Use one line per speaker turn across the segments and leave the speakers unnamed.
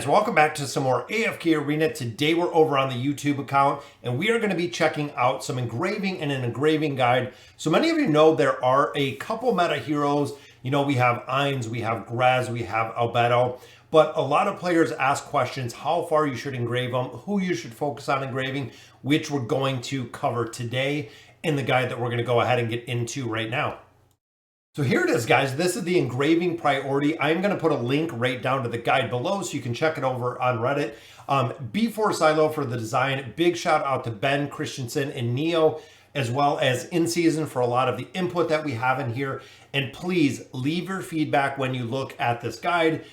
guys, welcome back to some more AFK Arena. Today we're over on the YouTube account and we are going to be checking out some engraving and an engraving guide. So many of you know there are a couple meta heroes. You know, we have Ainz, we have Grez, we have Albedo, but a lot of players ask questions how far you should engrave them, who you should focus on engraving, which we're going to cover today in the guide that we're going to go ahead and get into right now. So here it is, guys. This is the engraving priority. I'm going to put a link right down to the guide below so you can check it over on Reddit. B4 Silo for the design. Big shout out to Ben Christensen and Neo, as well as In Season for a lot of the input that we have in here. And please leave your feedback when you look at this guide.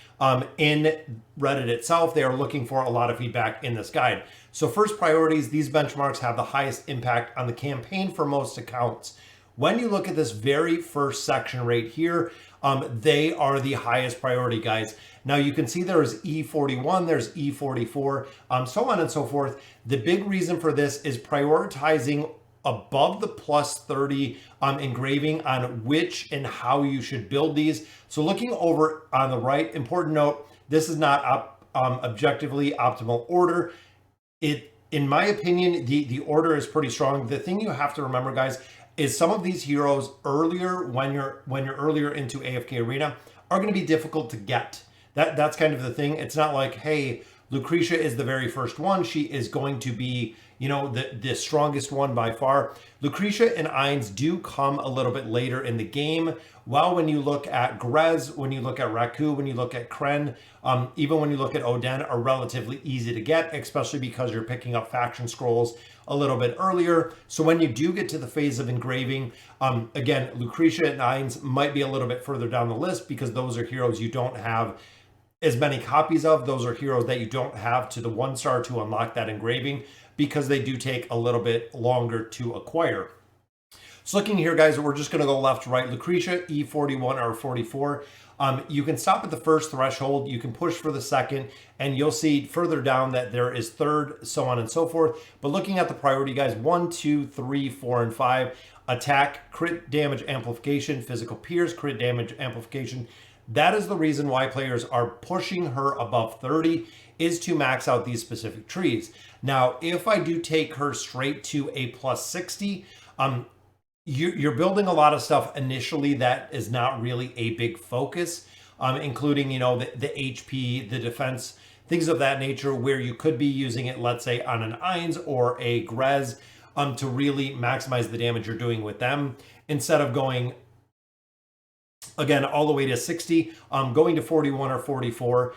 In Reddit itself, they are looking for a lot of feedback in this guide. So first priorities, these benchmarks have the highest impact on the campaign for most accounts. When you look at this very first section right here, they are the highest priority, guys. Now you can see there's E41, there's E44, so on and so forth. The big reason for this is prioritizing above the plus 30 engraving on which and how you should build these. So looking over on the right, important note, this is not objectively optimal order. In my opinion, the order is pretty strong. The thing you have to remember, guys, is some of these heroes earlier when you're earlier into AFK Arena are going to be difficult to get. That's kind of the thing. It's not like, hey, Lucretia is the very first one. She is going to be, you know, the strongest one by far. Lucretia and Ainz do come a little bit later in the game. While when you look at Grez, when you look at Raku, when you look at Kren, even when you look at Oden, are relatively easy to get, especially because you're picking up faction scrolls a little bit earlier. So when you do get to the phase of engraving, again, Lucretia and Ainz might be a little bit further down the list because those are heroes you don't have as many copies of. Those are heroes that you don't have to the 1-star to unlock that engraving because they do take a little bit longer to acquire. So looking here, guys, we're just going to go left to right. Lucretia, E41 or 44. You can stop at the first threshold. You can push for the second, and you'll see further down that there is third, so on and so forth. But looking at the priority, guys, 1, 2, 3, 4, and 5, attack, crit damage amplification, physical pierce, crit damage amplification. That is the reason why players are pushing her above 30, is to max out these specific trees. Now, if I do take her straight to a plus 60, you're building a lot of stuff initially that is not really a big focus, including, you know, the HP, the defense, things of that nature, where you could be using it, let's say, on an Ainz or a Grez to really maximize the damage you're doing with them, instead of going, again, all the way to 60. Going to 41 or 44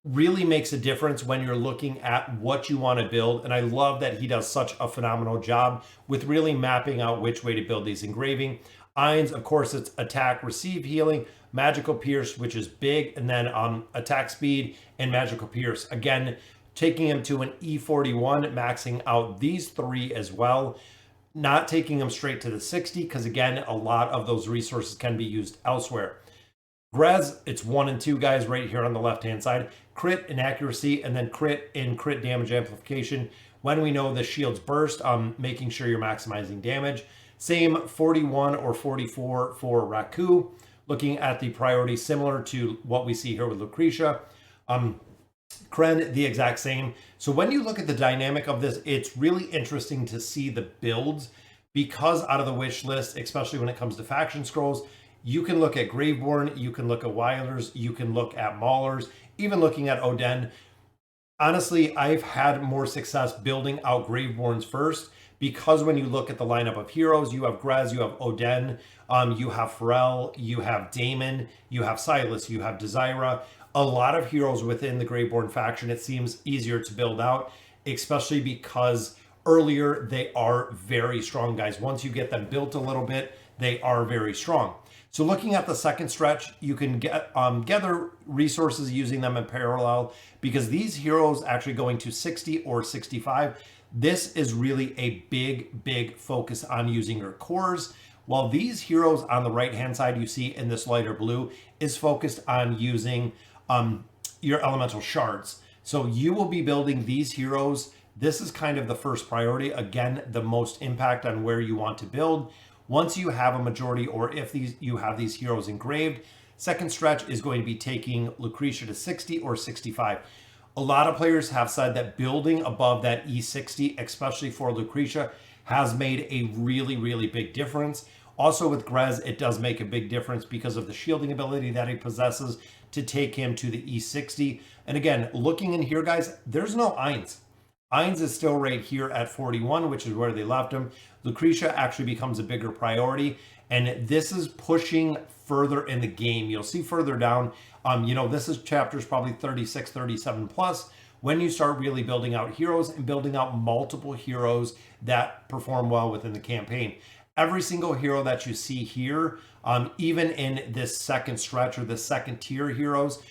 really makes a difference when you're looking at what you want to build. And I love that he does such a phenomenal job with really mapping out which way to build these engraving. Ainz, of course, it's attack, receive healing, magical pierce, which is big, and then attack speed and magical pierce. Again, taking him to an E41, maxing out these three as well. Not taking them straight to the 60, because again, a lot of those resources can be used elsewhere. Grez, it's 1 and 2, guys, right here on the left-hand side. Crit and accuracy, and then crit and crit damage amplification. When we know the shields burst, making sure you're maximizing damage. Same 41 or 44 for Raku. Looking at the priority, similar to what we see here with Lucretia. Kren, the exact same. So when you look at the dynamic of this, it's really interesting to see the builds, because out of the wish list, especially when it comes to faction scrolls, you can look at Graveborn, you can look at Wilders, you can look at Maulers, even looking at Oden. Honestly, I've had more success building out Graveborns first, because when you look at the lineup of heroes, you have Grez, you have Oden, you have Pharrell, you have Damon, you have Silas, you have Desira. A lot of heroes within the Graveborn faction, it seems easier to build out, especially because earlier they are very strong, guys. Once you get them built a little bit, they are very strong. So looking at the second stretch, you can get gather resources using them in parallel, because these heroes actually going to 60 or 65, this is really a big focus on using your cores. While these heroes on the right-hand side you see in this lighter blue is focused on using your elemental shards. So you will be building these heroes. This is kind of the first priority. Again, the most impact on where you want to build. Once you have a majority, or if you have these heroes engraved, second stretch is going to be taking Lucretia to 60 or 65. A lot of players have said that building above that E60, especially for Lucretia, has made a really, really big difference. Also with Grez, it does make a big difference because of the shielding ability that he possesses to take him to the E60. And again, looking in here, guys, there's no Ainz. Ainz is still right here at 41, which is where they left him. Lucretia actually becomes a bigger priority. And this is pushing further in the game. You'll see further down, this is chapters probably 36, 37 plus, when you start really building out heroes and building out multiple heroes that perform well within the campaign. Every single hero that you see here, even in this second stretch or the second tier heroes,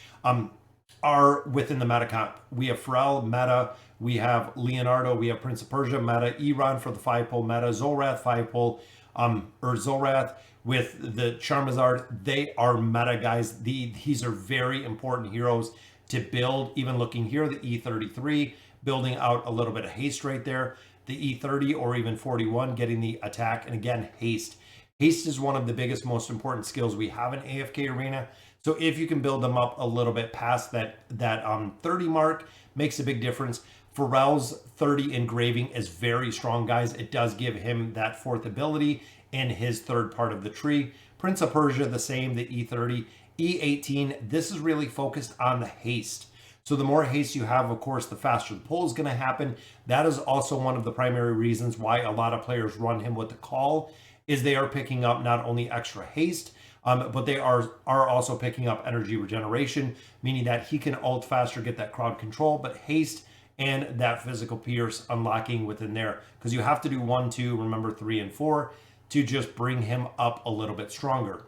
are within the meta comp. We have Pharrell, meta. We have Leonardo. We have Prince of Persia, meta. Iran for the 5-pull, meta. Zolrath, 5-pull, or Zolrath with the Charizard. They are meta, guys. These are very important heroes to build. Even looking here, the E33, building out a little bit of haste right there. The E30 or even 41, getting the attack. And again, haste. Haste is one of the biggest, most important skills we have in AFK Arena. So if you can build them up a little bit past that 30 mark, makes a big difference. Pharrell's 30 engraving is very strong, guys. It does give him that fourth ability in his third part of the tree. Prince of Persia, the same, the E30. E18, this is really focused on the haste. So the more haste you have, of course, the faster the pull is going to happen. That is also one of the primary reasons why a lot of players run him with the call, is they are picking up not only extra haste, but they are also picking up energy regeneration, meaning that he can ult faster, get that crowd control, but haste and that physical pierce unlocking within there. Because you have to do 1, 2, remember 3 and 4 to just bring him up a little bit stronger.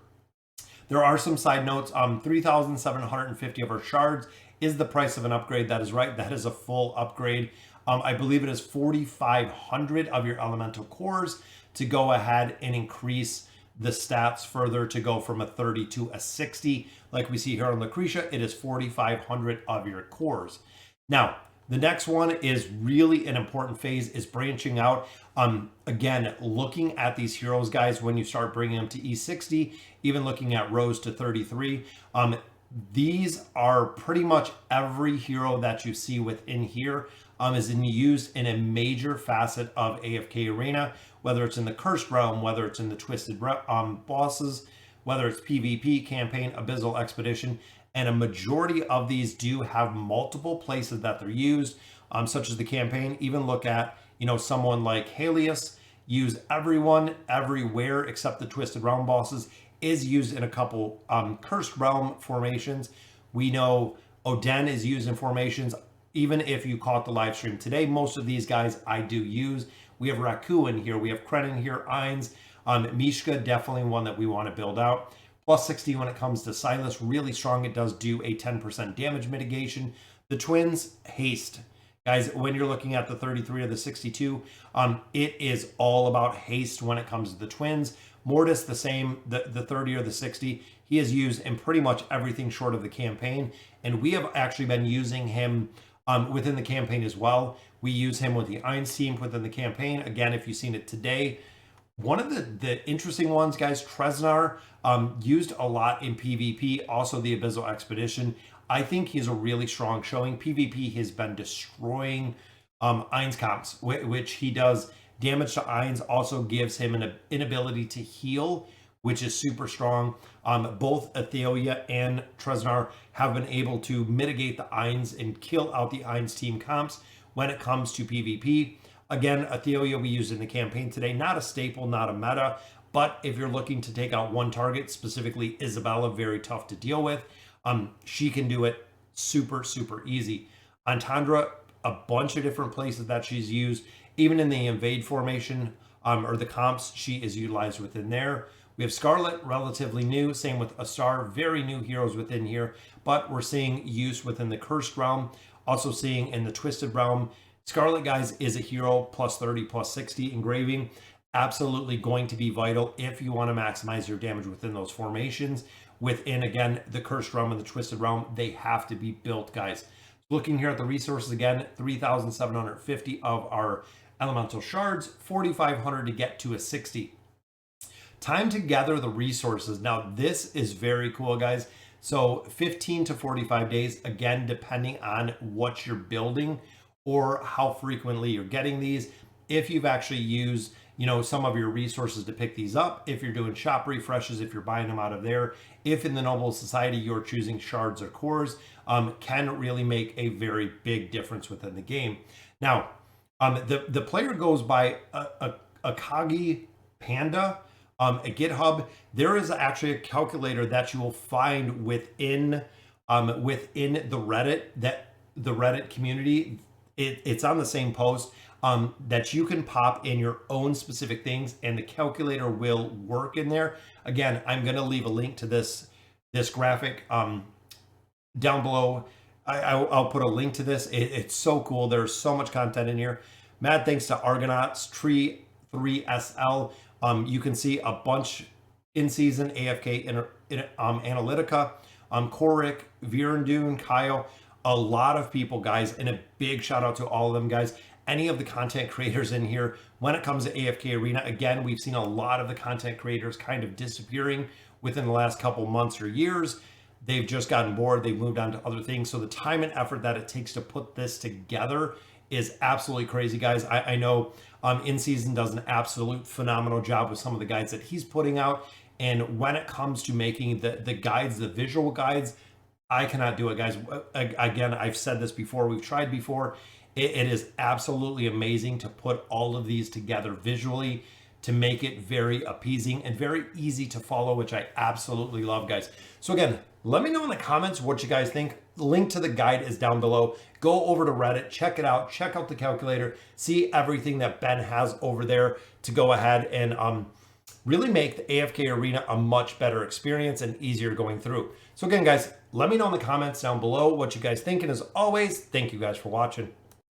There are some side notes. 3,750 of our shards is the price of an upgrade. That is right. That is a full upgrade. I believe it is 4,500 of your elemental cores to go ahead and increase the stats further to go from a 30 to a 60. Like we see here on Lucretia, it is 4,500 of your cores. Now, the next one is really an important phase, is branching out. Again, looking at these heroes, guys, when you start bringing them to E60, even looking at Rose to 33, these are pretty much every hero that you see within here is used in a major facet of AFK Arena, whether it's in the Cursed Realm, whether it's in the Twisted bosses, whether it's PvP, Campaign, Abyssal Expedition, and a majority of these do have multiple places that they're used, such as the Campaign. Even look at, someone like Helios, use everyone, everywhere, except the Twisted Realm bosses, is used in a couple Cursed Realm formations. We know Oden is used in formations. Even if you caught the live stream today, most of these guys I do use. We have Raku in here. We have Kren in here, Ainz. Mishka, definitely one that we want to build out. Plus 60 when it comes to Silas, really strong. It does do a 10% damage mitigation. The twins, haste. Guys, when you're looking at the 33 or the 62, it is all about haste when it comes to the twins. Mortis, the same, the 30 or the 60, he is used in pretty much everything short of the campaign. And we have actually been using him within the campaign as well. We use him with the Ainz team within the campaign. Again, if you've seen it today, one of the interesting ones, guys, Treznar, used a lot in PvP, also the Abyssal Expedition. I think he's a really strong showing. PvP has been destroying Ainz comps, which he does damage to Ainz, also gives him an inability to heal, which is super strong. Both Athelia and Treznar have been able to mitigate the Ainz and kill out the Ainz team comps when it comes to PvP. Again, Athelia we used in the campaign today. Not a staple, not a meta, but if you're looking to take out one target, specifically Isabella, very tough to deal with, she can do it super, super easy. Antandra, a bunch of different places that she's used. Even in the invade formation or the comps, she is utilized within there. We have Scarlet, relatively new. Same with Astar, very new heroes within here. But we're seeing use within the Cursed Realm. Also seeing in the Twisted Realm. Scarlet, guys, is a hero, plus 30, plus 60 engraving. Absolutely going to be vital if you want to maximize your damage within those formations. Within, again, the Cursed Realm and the Twisted Realm, they have to be built, guys. Looking here at the resources again, 3,750 of our elemental shards, 4,500 to get to a 60. Time to gather the resources. Now, this is very cool, guys. So 15 to 45 days, again, depending on what you're building or how frequently you're getting these. If you've actually used, some of your resources to pick these up, if you're doing shop refreshes, if you're buying them out of there, if in the Noble Society you're choosing shards or cores, can really make a very big difference within the game. Now, the player goes by a Kagi Panda. At GitHub, there is actually a calculator that you will find within the Reddit community. It's on the same post that you can pop in your own specific things, and the calculator will work in there. Again, I'm going to leave a link to this graphic down below. I'll put a link to this. It's so cool. There's so much content in here. Mad thanks to Argonauts, Tree 3SL. You can see a bunch in season, AFK Analytica, Korik, Virandune, Kyle, a lot of people, guys, and a big shout out to all of them, guys. Any of the content creators in here, when it comes to AFK Arena, again, we've seen a lot of the content creators kind of disappearing within the last couple months or years. They've just gotten bored. They've moved on to other things. So the time and effort that it takes to put this together is absolutely crazy, guys. I know In Season does an absolute phenomenal job with some of the guides that he's putting out. And when it comes to making the guides, the visual guides, I cannot do it, guys. Again, I've said this before. We've tried before. It is absolutely amazing to put all of these together visually to make it very appeasing and very easy to follow, which I absolutely love, guys. So again, let me know in the comments what you guys think. The link to the guide is down below. Go over to Reddit, check it out, check out the calculator, see everything that Ben has over there to go ahead and really make the AFK Arena a much better experience and easier going through. So again, guys, let me know in the comments down below what you guys think. And as always, thank you guys for watching.